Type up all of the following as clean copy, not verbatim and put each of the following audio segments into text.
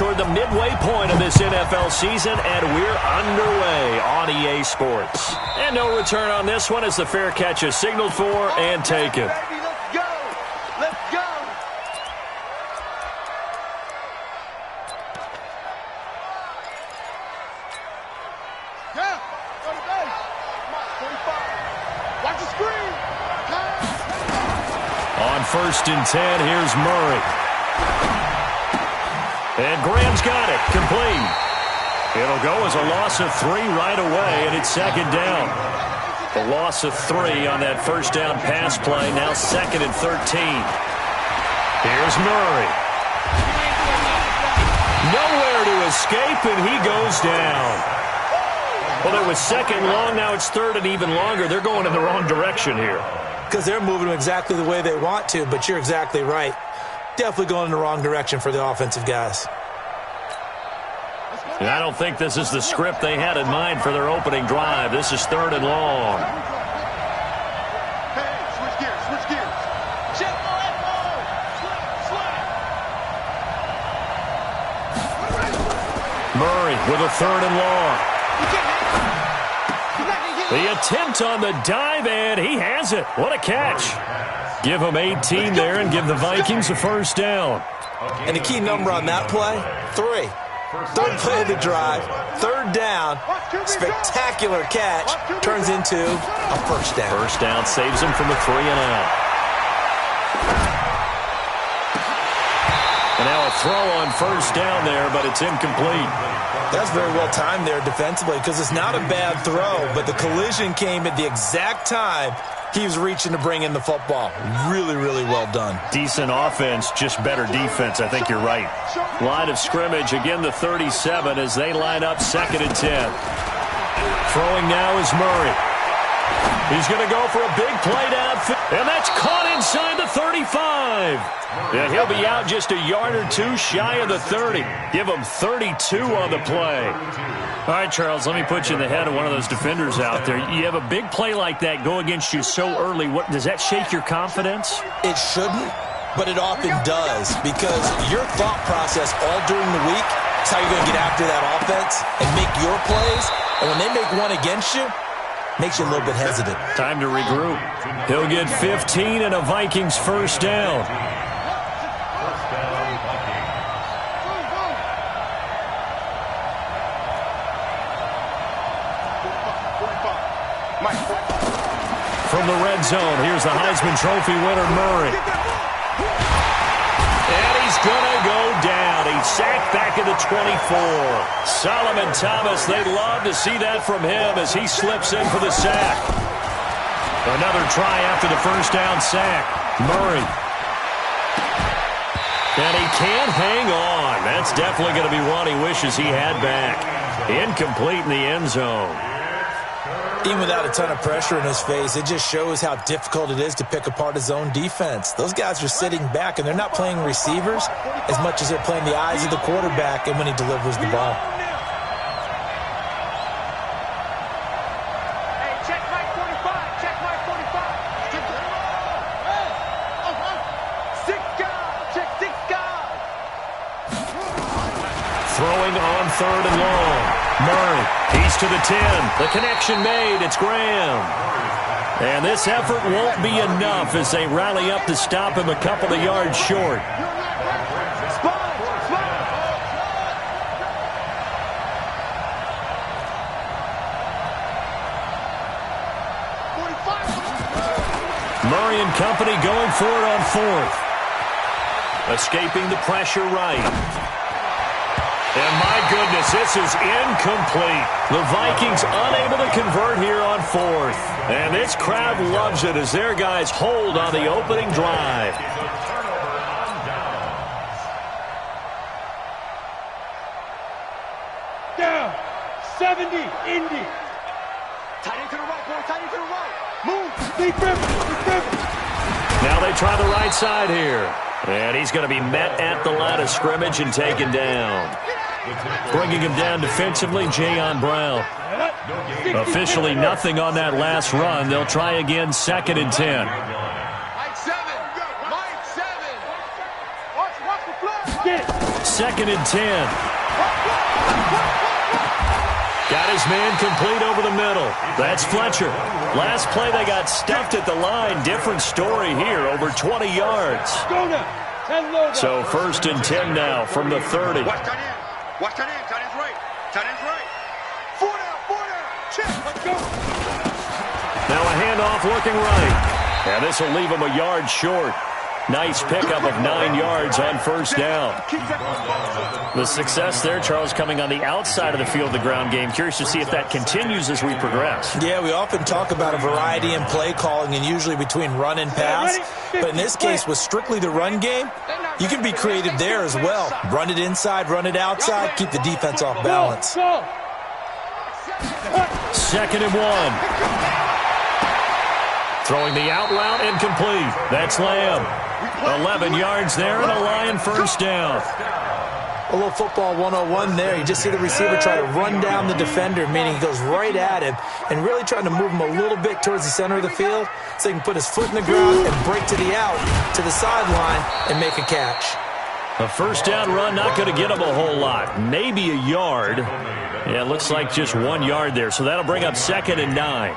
toward the midway point of this NFL season, and we're underway on EA Sports. And no return on this one as the fair catch is signaled for and taken. Let's go! Let's go! Yeah, go to base. Come on, 45. Watch the screen. On 1st and 10, here's Murray. And Graham's got it, complete. It'll go as a loss of 3 right away, and it's 2nd down. A loss of 3 on that 1st down pass play, now 2nd and 13. Here's Murray. Nowhere to escape, and he goes down. Well, it was 2nd long, now it's 3rd and even longer. They're going in the wrong direction here. Because they're moving exactly the way they want to, but you're exactly right. Definitely going in the wrong direction for the offensive guys. And I don't think this is the script they had in mind for their opening drive. This is 3rd and long. Hey, switch gears, switch gears. Check Murray with a 3rd and long. The attempt on the dive, and he has it. What a catch. Give him 18 there and give the Vikings a 1st down. And the key number on that play, 3. 3rd play of the drive, 3rd down, spectacular catch, turns into a 1st down. 1st down saves him from a 3 and out. And now a throw on 1st down there, but it's incomplete. That's very well timed there defensively because it's not a bad throw, but the collision came at the exact time he was reaching to bring in the football. Really, really well done. Decent offense, just better defense. I think you're right. Line of scrimmage, again the 37 as they line up 2nd and 10. Throwing now is Murray. He's going to go for a big play downfield, and that's caught inside the 35. Yeah, he'll be out just a yard or 2 shy of the 30. Give him 32 on the play. All right, Charles, let me put you in the head of one of those defenders out there. You have a big play like that go against you so early. What does that shake your confidence? It shouldn't, but it often does because your thought process all during the week is how you're going to get after that offense and make your plays. And when they make one against you, makes you a little bit hesitant. Time to regroup. He'll get 15 and a Vikings 1st down. From the red zone, here's the Heisman Trophy winner, Murray. And he's going to go down. He's sacked back at the 24. Solomon Thomas, they'd love to see that from him as he slips in for the sack. Another try after the 1st down sack. Murray. And he can't hang on. That's definitely going to be one he wishes he had back. Incomplete in the end zone. Even without a ton of pressure in his face, it just shows how difficult it is to pick apart his own defense. Those guys are sitting back, and they're not playing receivers as much as they're playing the eyes of the quarterback and when he delivers the ball. Hey, check Mike 45. Check Mike 45. 6 guys. Check 6 guys. Throwing on 3rd and long. Murray, he's to the 10. The connection made. It's Graham. And this effort won't be enough as they rally up to stop him a couple of yards short. Murray and company going for it on 4th. Escaping the pressure right. And my goodness, this is incomplete. The Vikings unable to convert here on 4th. And this crowd loves it as their guys hold on the opening drive. Down. 70. Indy. Tight end to the right, boy. Tight end to the right. Move. Big river. Now they try the right side here. And he's going to be met at the line of scrimmage and taken down. Bringing him down defensively, Jayon Brown. Officially nothing on that last run. They'll try again 2nd and 10. Mike 7. Mike 7. Watch the flag. 2nd and 10. Got his man complete over the middle. That's Fletcher. Last play, they got stuffed at the line. Different story here, over 20 yards. So 1st and 10 now from the 30. Watch tight end. Watch tight end. Tight end's right. Tight end's right. 4 down. 4 down. Check. Let's go. Now a handoff looking right. And this will leave him a yard short. Nice pickup of 9 yards on 1st down. The success there, Charles, coming on the outside of the field, the ground game. Curious to see if that continues as we progress. Yeah, we often talk about a variety in play calling and usually between run and pass. But in this case, with strictly the run game, you can be creative there as well. Run it inside, run it outside, keep the defense off balance. 2nd and 1. Throwing the out route incomplete. That's Lamb. 11 yards there and a Lion 1st down. A little football 101 there. You just see the receiver try to run down the defender, meaning he goes right at him and really trying to move him a little bit towards the center of the field so he can put his foot in the ground and break to the out, to the sideline, and make a catch. A 1st down run, not going to get him a whole lot. Maybe a yard. Yeah, it looks like just 1 yard there. So that'll bring up 2nd and 9.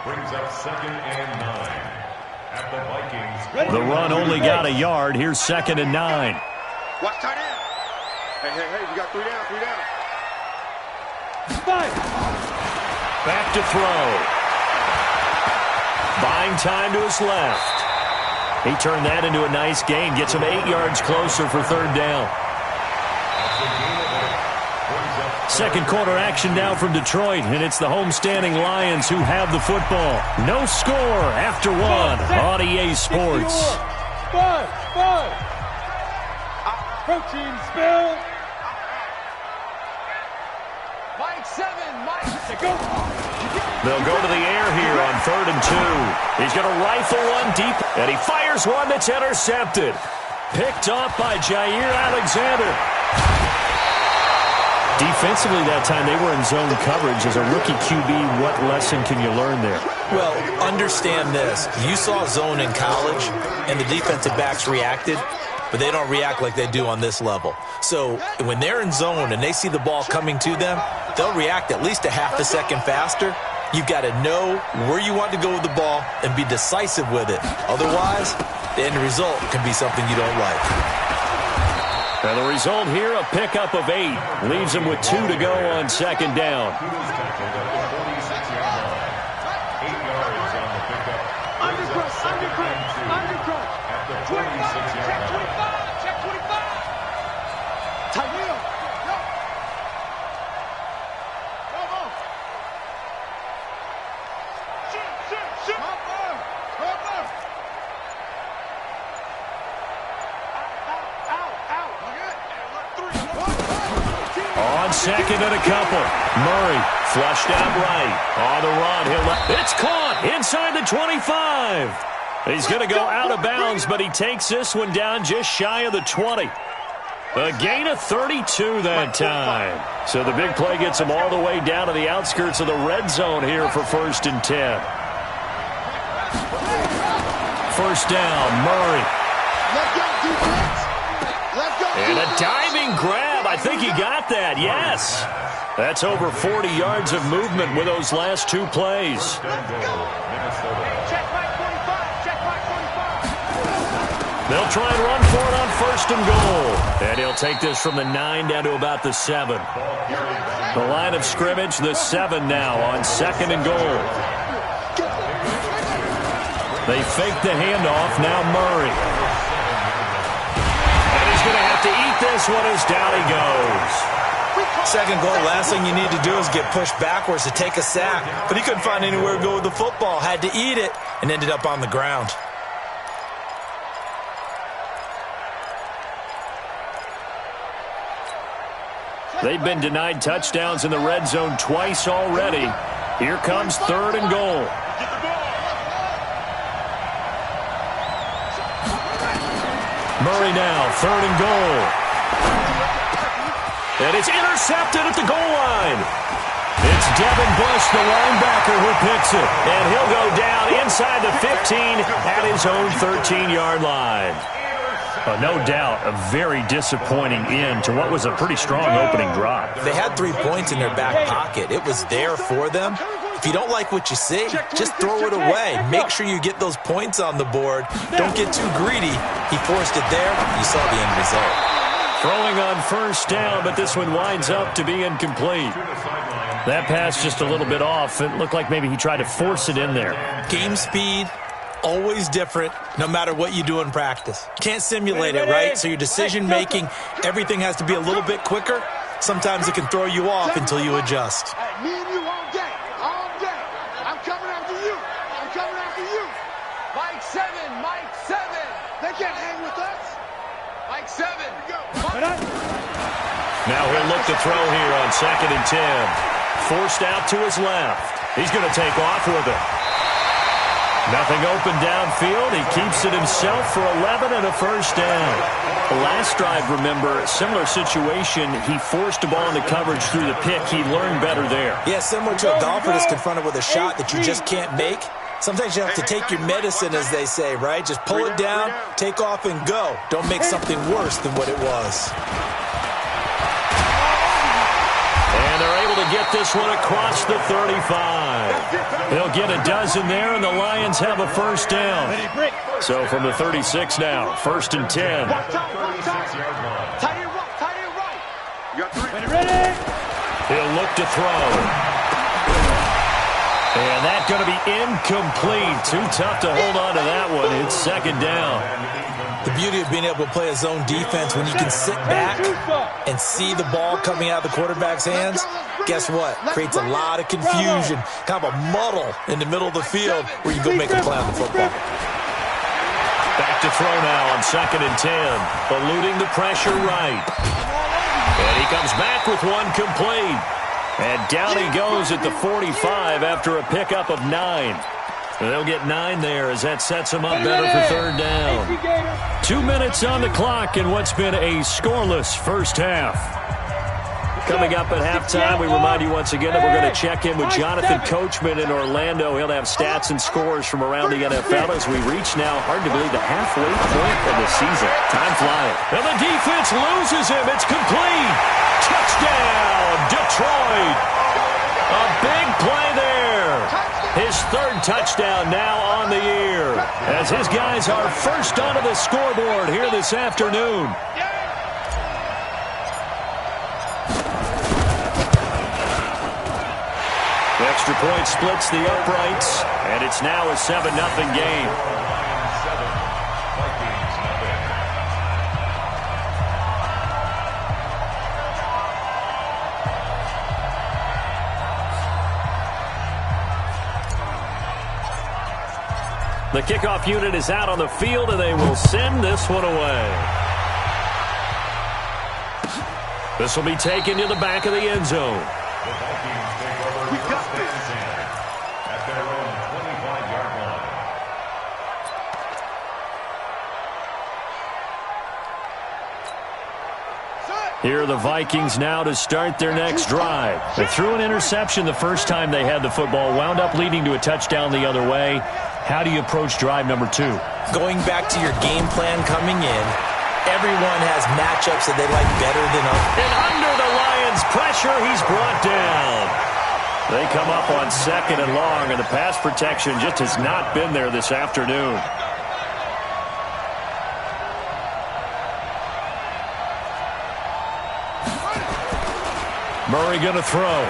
The run only got a yard. Here's 2nd and 9. Watch tight end. Hey, we got 3 down, 3 down. Back to throw. Buying time to his left. He turned that into a nice gain. Gets him 8 yards closer for 3rd down. Second quarter action now from Detroit, and it's the homestanding Lions who have the football. No score after 1 on EA Sports. Five. Protein spill. Mike 7, Mike. Go. They'll go to the air here on 3rd and 2. He's going to rifle one deep, and he fires one that's intercepted. Picked off by Jair Alexander. Defensively that time, they were in zone coverage. As a rookie QB, what lesson can you learn there? Well, understand this. You saw zone in college, and the defensive backs reacted, but they don't react like they do on this level. So when they're in zone and they see the ball coming to them, they'll react at least a half a second faster. You've got to know where you want to go with the ball and be decisive with it. Otherwise, the end result can be something you don't like. And the result here, a pickup of 8. Leaves him with 2 to go on 2nd down. On 2nd and a couple. Murray flushed out right. On the run. It's caught inside the 25. He's going to go out of bounds, but he takes this one down just shy of the 20. A gain of 32 that time. So the big play gets him all the way down to the outskirts of the red zone here for 1st and 10. 1st down, Murray. And a diving grab. I think he got that, yes. That's over 40 yards of movement with those last 2 plays. They'll try and run for it on 1st and goal. And he'll take this from the 9 down to about the 7. The line of scrimmage, the 7 now on 2nd and goal. They fake the handoff, now Murray. And he's going to have to eat this one as down he goes. 2nd goal, last thing you need to do is get pushed backwards to take a sack. But he couldn't find anywhere to go with the football, had to eat it, and ended up on the ground. They've been denied touchdowns in the red zone twice already. Here comes 3rd and goal. Murray now, 3rd and goal. And it's intercepted at the goal line. It's Devin Bush, the linebacker, who picks it. And he'll go down inside the 15 at his own 13-yard line. No doubt, a very disappointing end to what was a pretty strong opening drive. They had 3 points in their back pocket. It was there for them. If you don't like what you see, just throw it away. Make sure you get those points on the board. Don't get too greedy. He forced it there. You saw the end result. Throwing on first down, but this one winds up to be incomplete. That pass just a little bit off. It looked like maybe he tried to force it in there. Game speed, always different, no matter what you do in practice. Can't simulate it, right? So your decision-making, everything has to be a little bit quicker. Sometimes it can throw you off until you adjust. Me and you all day. All day. I'm coming after you. I'm coming after you. Mike 7. Mike 7. They can't hang with us. Mike 7. Go. Now he'll look to throw here on 2nd and 10. Forced out to his left. He's going to take off with it. Nothing open downfield. He keeps it himself for 11 and a first down. The last drive, remember, similar situation. He forced a ball into coverage through the pick. He learned better there. Yeah, similar to a golfer that's confronted with a shot that you just can't make. Sometimes you have to take your medicine, as they say, right? Just pull it down, take off, and go. Don't make something worse than what it was. And they're able to get this one across the 35. They'll get a dozen there, and the Lions have a first down. So from the 36 now, 1st and 10. He'll look to throw. And that's going to be incomplete. Too tough to hold on to that one. It's 2nd down. The beauty of being able to play a zone defense when you can sit back and see the ball coming out of the quarterback's hands, guess what? Creates a lot of confusion, kind of a muddle in the middle of the field where you go make a play on the football. Back to throw now on 2nd and 10. Eluding the pressure right. And he comes back with one complete. And down he goes at the 45 after a pickup of 9. They'll get 9 there as that sets them up better for 3rd down. 2 minutes on the clock in what's been a scoreless first half. Coming up at halftime, we remind you once again that we're going to check in with Jonathan Coachman in Orlando. He'll have stats and scores from around the NFL as we reach now, hard to believe, the halfway point of the season. Time flying. And the defense loses him. It's complete. Touchdown, Detroit. A big play there. His 3rd touchdown now on the year as his guys are first onto the scoreboard here this afternoon. The extra point splits the uprights, and it's now a 7-0 game. The kickoff unit is out on the field, and they will send this one away. This will be taken to the back of the end zone. Here are the Vikings now to start their next drive. They threw an interception the first time they had the football, wound up leading to a touchdown the other way. How do you approach drive number 2? Going back to your game plan coming in, everyone has matchups that they like better than others. And under the Lions' pressure, he's brought down. They come up on 2nd and long, and the pass protection just has not been there this afternoon. Murray going to throw.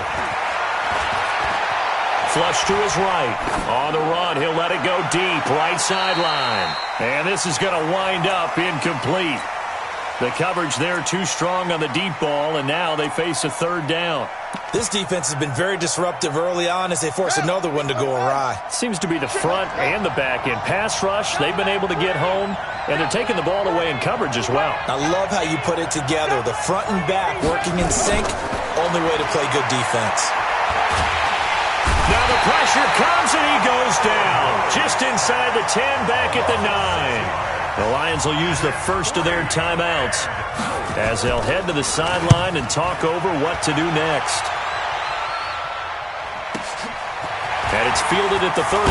Flush to his right. On the run, he'll let it go deep, right sideline. And this is going to wind up incomplete. The coverage there too strong on the deep ball, and now they face a 3rd down. This defense has been very disruptive early on as they force another one to go awry. Seems to be the front and the back end. Pass rush, they've been able to get home, and they're taking the ball away in coverage as well. I love how you put it together. The front and back working in sync, only way to play good defense. Now the pressure comes, and he goes down. Just inside the 10, back at the 9. The Lions will use the first of their timeouts as they'll head to the sideline and talk over what to do next. And it's fielded at the 34.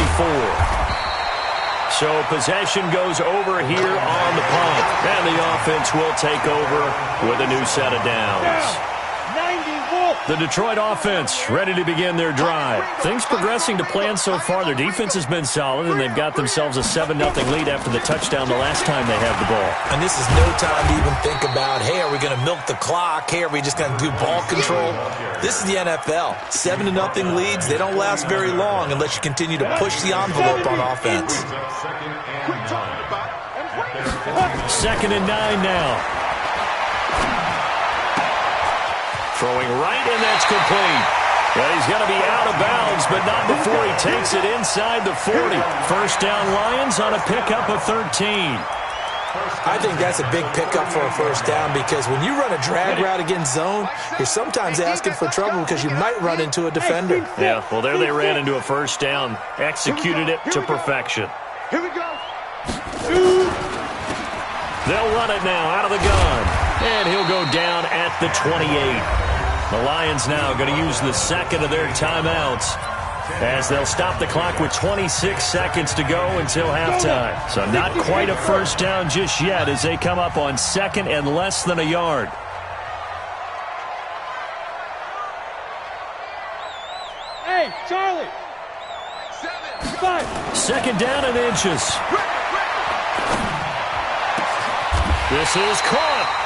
So possession goes over here on the punt. And the offense will take over with a new set of downs. The Detroit offense ready to begin their drive. Things progressing to plan so far. Their defense has been solid, and they've got themselves a 7-0 lead after the touchdown the last time they had the ball. And this is no time to even think about, hey, are we going to milk the clock? Hey, are we just going to do ball control? This is the NFL. 7-0 leads, they don't last very long unless you continue to push the envelope on offense. 2nd and 9 now. Throwing right, and that's complete. Well, he's going to be out of bounds, but not before he takes it inside the 40. First down, Lions on a pickup of 13. I think that's a big pickup for a first down because when you run a drag route against zone, you're sometimes asking for trouble because you might run into a defender. Yeah, well, there they ran into a first down. Executed it to perfection. Here we go. They'll run it now out of the gun. And he'll go down at the 28. The Lions now going to use the second of their timeouts as they'll stop the clock with 26 seconds to go until halftime. So not quite a first down just yet as they come up on 2nd and less than a yard. Hey, Charlie. 5. 2nd down and inches. This is caught.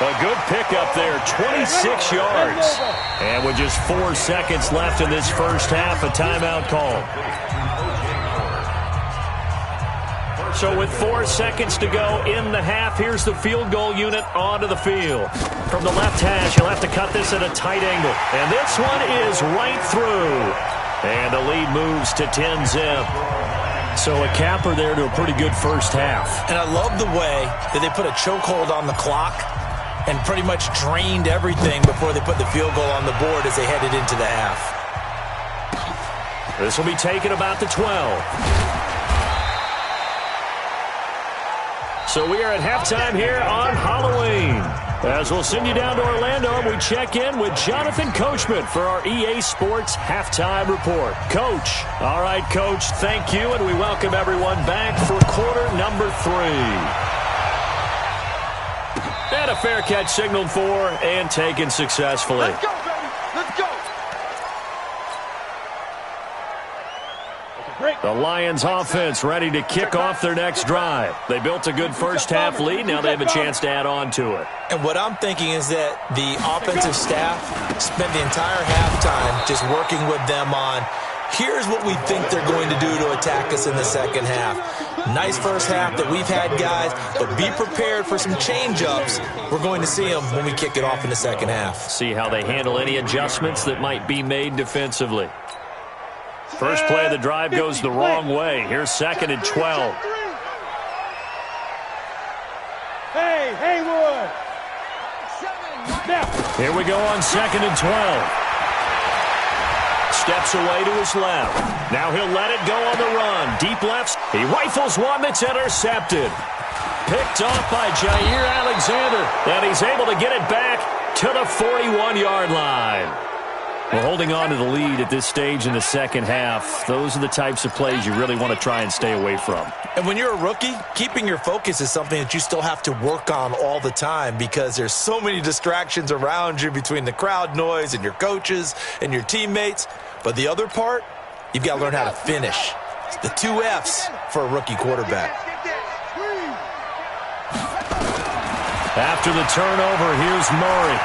A good pickup there, 26 yards. And with just 4 seconds left in this first half, a timeout call. So with 4 seconds to go in the half, here's the field goal unit onto the field. From the left hash, he'll have to cut this at a tight angle. And this one is right through. And the lead moves to 10-zip. So a capper there to a pretty good first half. And I love the way that they put a chokehold on the clock and pretty much drained everything before they put the field goal on the board as they headed into the half. This will be taken about the 12. So we are at halftime here on Halloween. As we'll send you down to Orlando, and we check in with Jonathan Coachman for our EA Sports Halftime Report. Coach. All right, Coach, thank you, and we welcome everyone back for quarter number 3. And a fair catch signaled for and taken successfully. Let's go, baby. Let's go. The Lions offense ready to kick off their next drive. They built a good first half lead. Now they have a chance to add on to it. And what I'm thinking is that the offensive staff spent the entire halftime just working with them on, here's what we think they're going to do to attack us in the second half. Nice first half that we've had, guys, but be prepared for some change-ups. We're going to see them when we kick it off in the second half. See how they handle any adjustments that might be made defensively. First play of the drive goes the wrong way. Here's 2nd and 12. Hey, Haywood. Here we go on 2nd and 12. Steps away to his left. Now he'll let it go on the run. Deep left. He rifles one that's intercepted. Picked off by Jair Alexander. And he's able to get it back to the 41-yard line. Well, holding on to the lead at this stage in the second half, those are the types of plays you really want to try and stay away from. And when you're a rookie, keeping your focus is something that you still have to work on all the time because there's so many distractions around you between the crowd noise and your coaches and your teammates. But the other part, you've got to learn how to finish. It's the 2 F's for a rookie quarterback. After the turnover, here's Murray.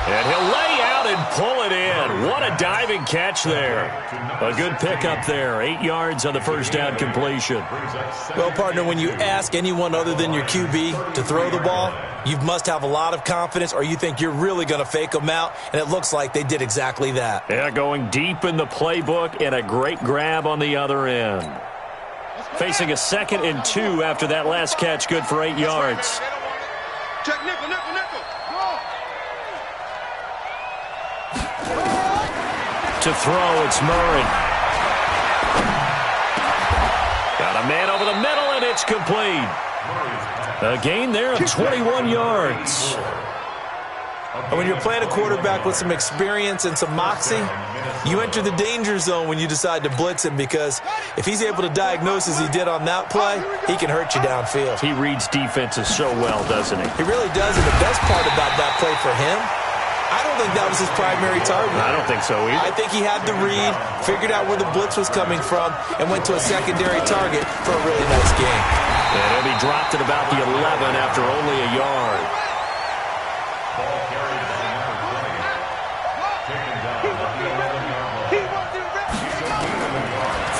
And he'll lay out and pull it in. What a diving catch there. A good pickup there. 8 yards on the first down completion. Well, partner, when you ask anyone other than your QB to throw the ball, you must have a lot of confidence or you think you're really going to fake them out, and it looks like they did exactly that. Yeah, going deep in the playbook and a great grab on the other end. Facing a 2nd and 2 after that last catch, good for 8 yards. Check nickel, nickel, nickel. To throw, it's Murray. Got a man over the middle, and it's complete. A gain there of 21 yards. And when you're playing a quarterback with some experience and some moxie, you enter the danger zone when you decide to blitz him, because if he's able to diagnose as he did on that play, he can hurt you downfield. He reads defenses so well, doesn't he? He really does, and the best part about that play for him, I don't think that was his primary target. I don't think so either. I think he had the read, figured out where the blitz was coming from, and went to a secondary target for a really nice game. And he'll be dropped at about the 11 after only a yard.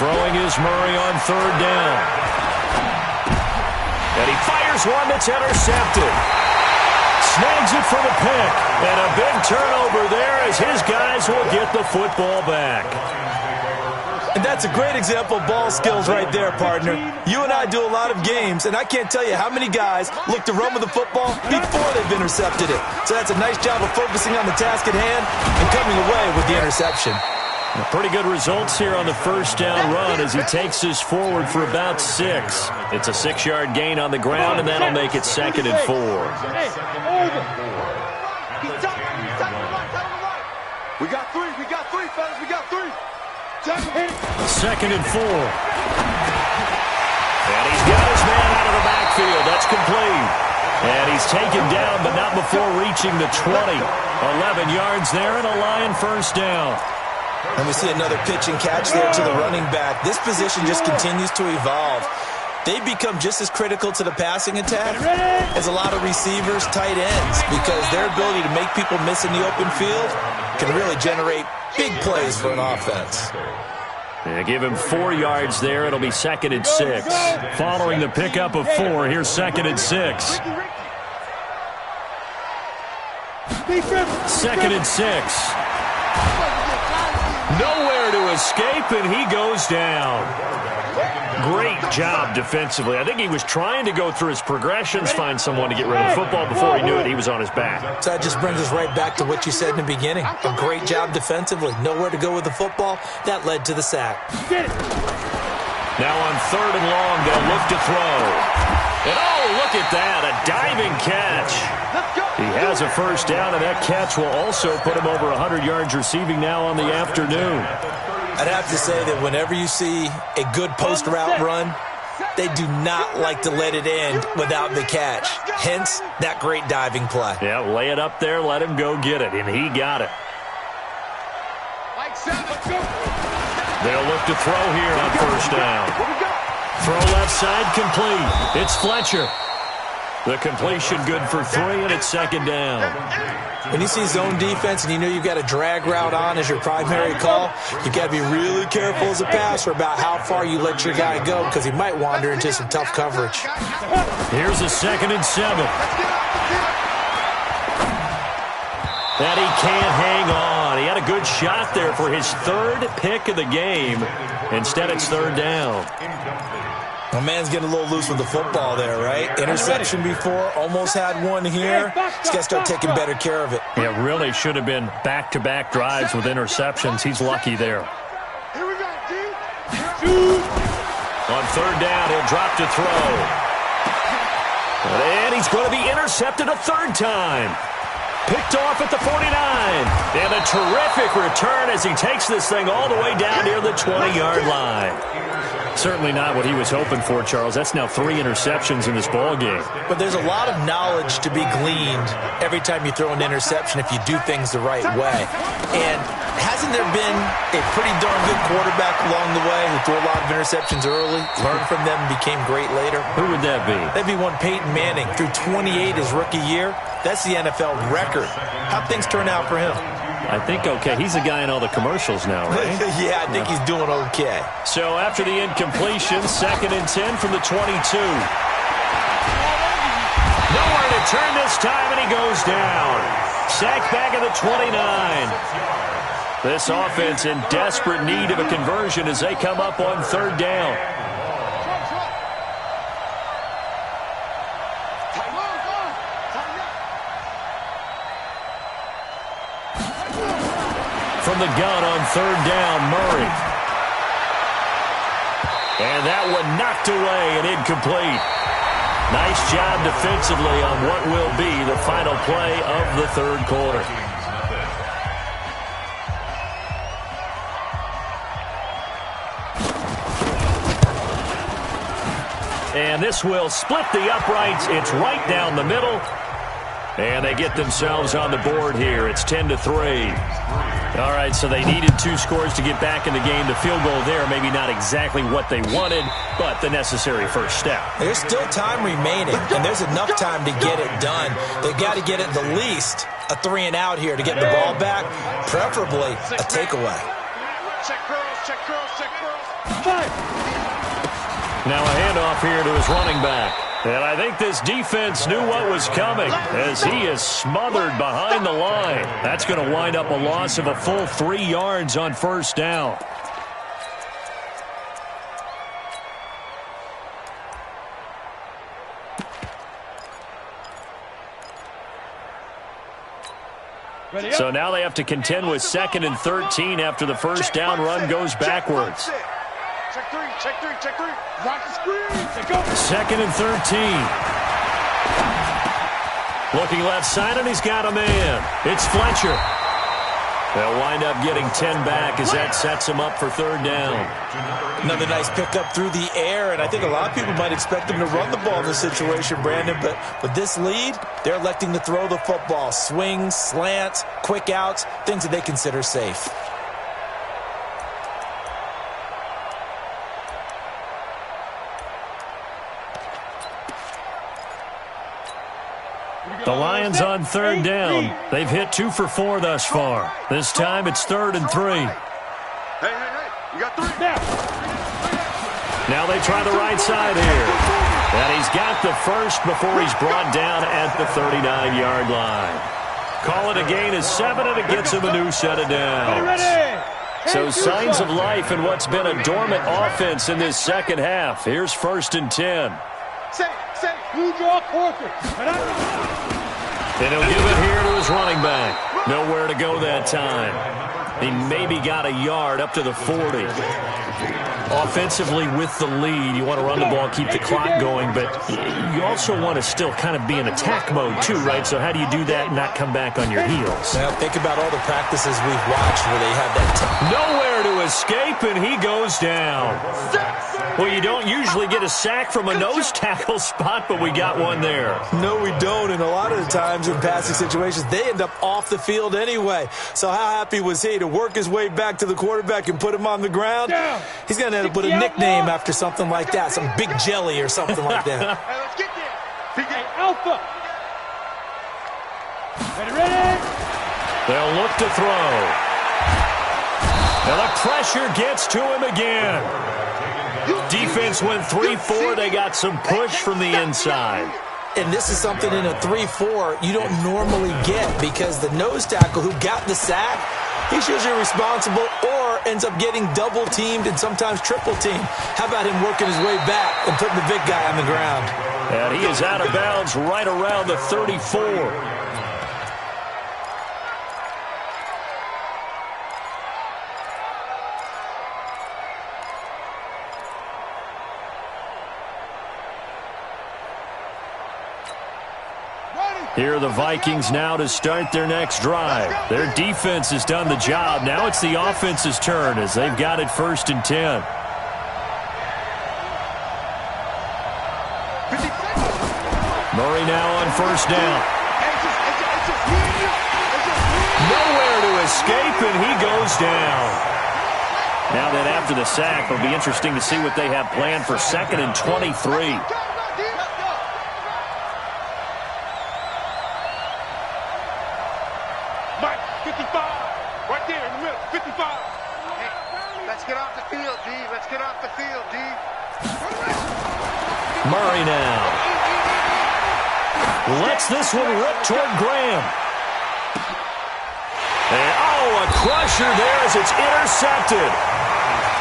Throwing is Murray on third down. And he fires one that's intercepted. Snags it for the pick. And a big turnover there as his guys will get the football back. And that's a great example of ball skills right there, partner. You and I do a lot of games, and I can't tell you how many guys look to run with the football before they've intercepted it. So that's a nice job of focusing on the task at hand and coming away with the interception. Pretty good results here on the first down run as he takes us forward for about 6. It's a 6-yard gain on the ground, and that'll make it 2nd and 4. We got three, fellas, we got 3. 2nd and 4. And he's got his man out of the backfield. That's complete. And he's taken down, but not before reaching the 20. 11 yards there and a Lion first down. And we see another pitch and catch there to the running back. This position just continues to evolve. They become just as critical to the passing attack as a lot of receivers, tight ends, because their ability to make people miss in the open field can really generate big plays for an offense. Yeah, give him 4 yards there. It'll be 2nd and 6. Following the pickup of 4, here's 2nd and 6. 2nd and 6. Nowhere to escape, and he goes down. Great job defensively. I think he was trying to go through his progressions, find someone to get rid of the football. Before he knew it, he was on his back. So that just brings us right back to what you said in the beginning. A great job defensively. Nowhere to go with the football. That led to the sack. Now on 3rd and long, they'll look to throw. And oh, look at that, a diving catch. He has a first down, and that catch will also put him over 100 yards receiving now on the afternoon. I'd have to say that whenever you see a good post route run, they do not like to let it end without the catch. Hence, that great diving play. Yeah, lay it up there, let him go get it, and he got it. They'll look to throw here on first down. Throw left side, complete. It's Fletcher. The completion good for 3, and it's 2nd down. When you see zone defense and you know you've got a drag route on as your primary call, you've got to be really careful as a passer about how far you let your guy go, because he might wander into some tough coverage. Here's a 2nd and 7. That he can't hang on. He had a good shot there for his 3rd pick of the game. Instead, it's 3rd down. Well, man's getting a little loose with the football there, right? Interception before, almost had one here. He's got to start taking better care of it. Yeah, really should have been back-to-back drives with interceptions. He's lucky there. Here we go, D. On 3rd down, he'll drop to throw. And he's going to be intercepted a 3rd time. Picked off at the 49. And a terrific return as he takes this thing all the way down near the 20-yard line. Certainly not what he was hoping for, Charles. That's now 3 interceptions in this ball game. But there's a lot of knowledge to be gleaned every time you throw an interception if you do things the right way. And hasn't there been a pretty darn good quarterback along the way who threw a lot of interceptions early, learned from them, and became great later? Who would that be? That'd be one Peyton Manning. Threw 28 his rookie year. That's the NFL record. How'd things turn out for him? I think okay. He's the guy in all the commercials now, right? Yeah, I think he's doing okay. So after the incompletion, 2nd and 10 from the 22. Nowhere to turn this time, and he goes down. Sacked back at the 29. This offense in desperate need of a conversion as they come up on 3rd down. From the gun on 3rd down, Murray. And that one knocked away and incomplete. Nice job defensively on what will be the final play of the third quarter. And this will split the uprights. It's right down the middle. And they get themselves on the board here. It's 10-3. All right, so they needed 2 scores to get back in the game. The field goal there, maybe not exactly what they wanted, but the necessary first step. There's still time remaining, and there's enough time to get it done. They've got to get at the least a 3-and-out here to get the ball back, preferably a takeaway. Check girls, check girls, check girls. Now a handoff here to his running back. And I think this defense knew what was coming as he is smothered behind the line. That's going to wind up a loss of a full 3 yards on first down. So now they have to contend with 2nd and 13 after the first down run goes backwards. Check 3, check 3, check 3. Rock the screen. 2nd and 13. Looking left side, and he's got a man. It's Fletcher. They'll wind up getting 10 back as that sets him up for third down. Another nice pickup through the air, and I think a lot of people might expect them to run the ball in this situation, Brandon, but with this lead, they're electing to throw the football. Swings, slants, quick outs, things that they consider safe. The Lions on third down. They've hit 2 for 4 thus far. This time it's 3rd and 3. Hey, you got 3 now. Now they try the right side here. And he's got the first before he's brought down at the 39-yard line. Call it a gain of 7, and it gets him a new set of downs. So signs of life in what's been a dormant offense in this second half. Here's 1st and 10. And he'll give it here to his running back. Nowhere to go that time. He maybe got a yard up to the 40. Offensively with the lead, you want to run the ball, keep the clock going, but you also want to still kind of be in attack mode too, right? So how do you do that and not come back on your heels? Now think about all the practices we've watched where they have that. Nowhere to escape, and he goes down. Well, you don't usually get a sack from a nose tackle spot, but we got one there. No, we don't, and a lot of the times in passing situations, they end up off the field anyway. So how happy was he to work his way back to the quarterback and put him on the ground? He's going to end up with a nickname after something like that, some Big Jelly or something like that. Hey, let's get there. Hey, Alpha. Ready? They'll look to throw. Now the pressure gets to him again. Defense went 3-4. They got some push from the inside. And this is something in a 3-4 you don't normally get because the nose tackle who got the sack, he's usually responsible or ends up getting double-teamed and sometimes triple-teamed. How about him working his way back and putting the big guy on the ground? And he is out of bounds right around the 34. Here are the Vikings now to start their next drive. Their defense has done the job. Now it's the offense's turn as they've got it 1st and 10. Murray now on 1st down. Nowhere to escape, and he goes down. Now that after the sack, it'll be interesting to see what they have planned for 2nd and 23. Murray now. Lets this one rip toward Graham. And, a crusher there as it's intercepted.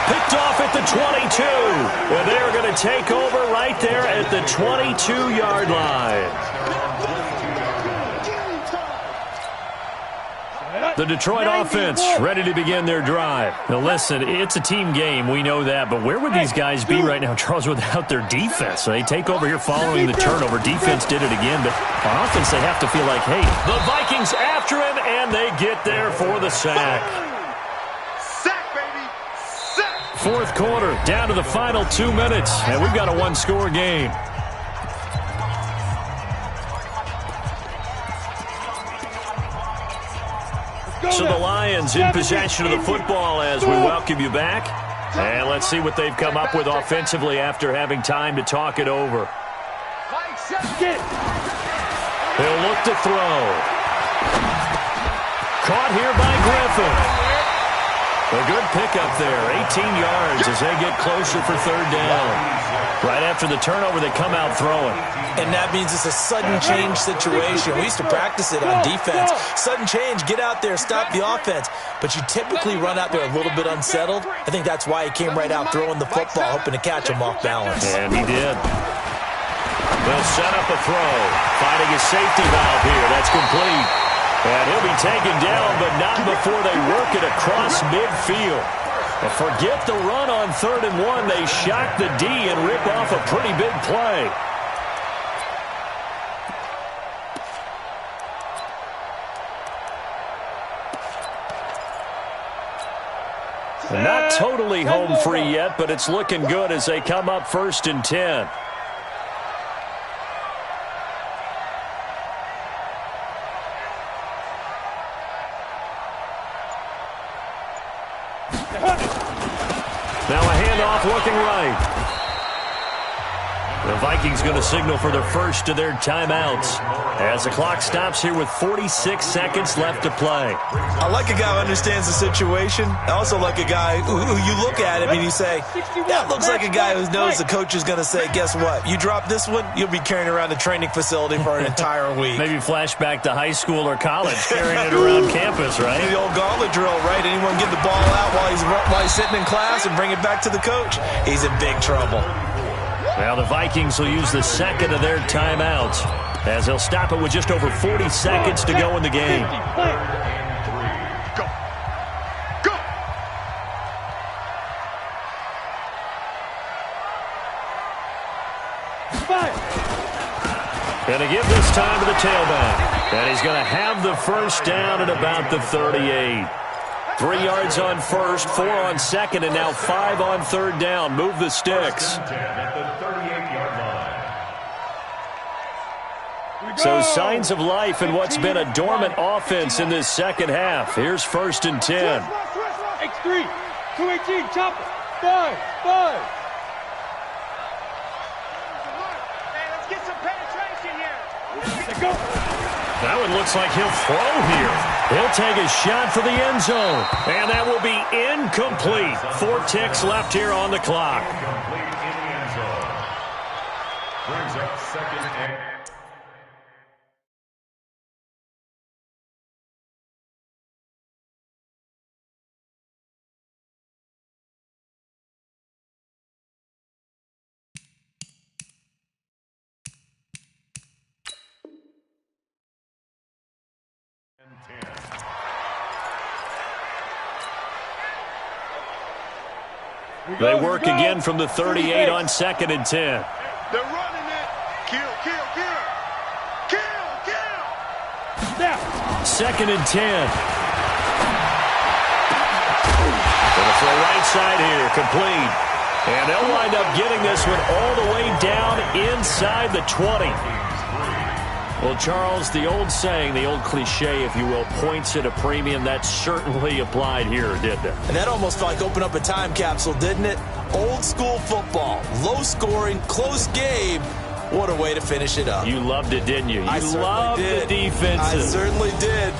Picked off at the 22. And they're going to take over right there at the 22-yard line. The Detroit offense ready to begin their drive. Now, listen, it's a team game. We know that. But where would these guys be right now, Charles, without their defense? They take over here following the turnover. Defense did it again. But on offense, they have to feel like, hey, the Vikings after him, and they get there for the sack. Sack, baby. Sack. Fourth quarter, down to the final 2 minutes. And we've got a one-score game. So the Lions in possession of the football as we welcome you back. And let's see what they've come up with offensively after having time to talk it over. He'll look to throw. Caught here by Griffin. A good pickup there, 18 yards as they get closer for third down. Right after the turnover, they come out throwing. And that means it's a sudden change situation. We used to practice it on defense. Sudden change, get out there, stop the offense. But you typically run out there a little bit unsettled. I think that's why he came right out throwing the football, hoping to catch him off balance. And he did. They'll set up a throw. Finding a safety valve here. That's complete. And he'll be taken down, but not before they work it across midfield. And forget the run on 3rd and 1. They shock the D and rip off a pretty big play. Not totally home free yet, but it's looking good as they come up 1st and 10. Now a handoff looking right. The Vikings going to signal for the first of their timeouts as the clock stops here with 46 seconds left to play. I like a guy who understands the situation. I also like a guy who you look at him and you say, that looks like a guy who knows the coach is going to say, guess what? You drop this one, you'll be carrying around the training facility for an entire week. Maybe flashback to high school or college, carrying it around campus, right? The old gauntlet drill, right? Anyone get the ball out while he's sitting in class and bring it back to the coach? He's in big trouble. Well, the Vikings will use the second of their timeouts as they'll stop it with just over 40 seconds to go in the game. Go. Go. Going to give this time to the tailback. And he's going to have the first down at about the 38. 3 yards on first, 4 on second, and now 5 on 3rd down. Move the sticks. So signs of life in what's been a dormant offense in this second half. Here's 1st and 10. X3, 218, chopper, 5. Hey, let's get some penetration here. Let's go. That one looks like he'll throw here. He'll take a shot for the end zone. And that will be incomplete. 4 ticks left here on the clock. Brings up 2nd and... They work again from the 38 on 2nd and 10. They're running it. Kill. Now. 2nd and 10. Gonna throw right side here, complete. And they'll wind up getting this one all the way down inside the 20. Well, Charles, the old saying, the old cliche, if you will, points at a premium, that certainly applied here, didn't it? And that almost like opened up a time capsule, didn't it? Old school football, low scoring, close game. What a way to finish it up. You loved it, didn't you? You I loved did. the defenses. I certainly did.